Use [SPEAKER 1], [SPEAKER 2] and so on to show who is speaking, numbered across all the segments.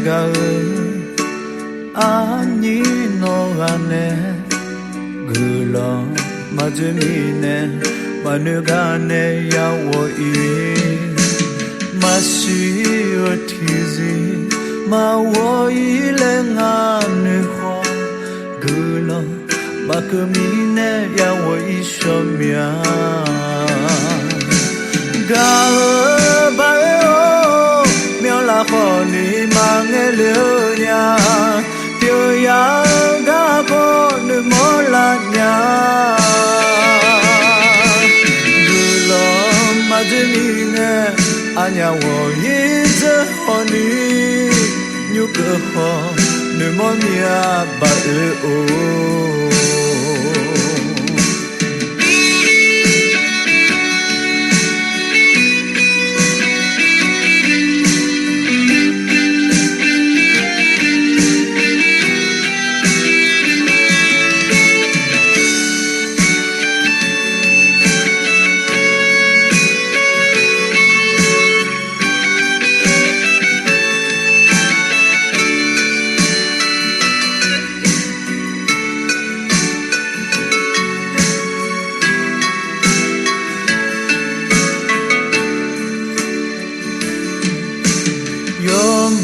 [SPEAKER 1] 가을 아니 너가네 글러 맞음이네 마누가네 야워이 마시어 티지 마워이레 나느호 글러 마금이네 야워이 쇼미야 가을 바에오 멸라호니 망엘려냐 뼈야 가고는 몰랐냐 글러 맞음이네 아냐워 이즈호니 뉴그호 느모미야 바으오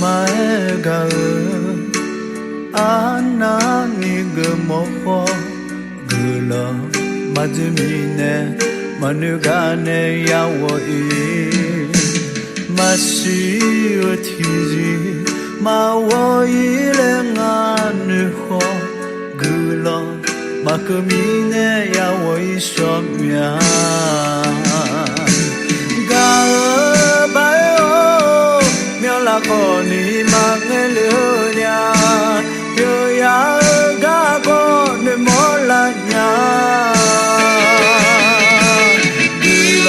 [SPEAKER 1] 마의 가을 아나니 그모호 글러 맞음이네 마누가네 야워이 마시어 티지 마워이레 나느호 글러 마금이네 야워이 쇼미야 가을 바에오 멸라코니 망엘려냐 뼈야 가고는 몰랐냐 글러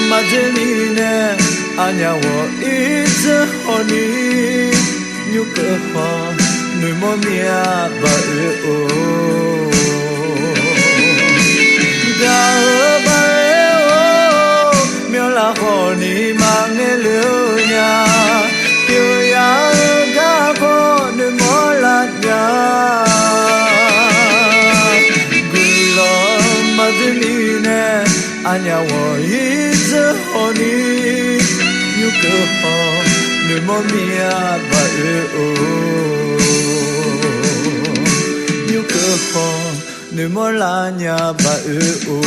[SPEAKER 1] 맞음이네 아냐워 이즈호니 뉴그호 느모미야 바으오 가으바에오 멸라호니 망엘려냐 뼈야 가고는 몰랐냐 글러 맞음이네 아냐워 이즈호니 뉴그호 느모미야 바으오 뉴그호 느몰라냐 바으오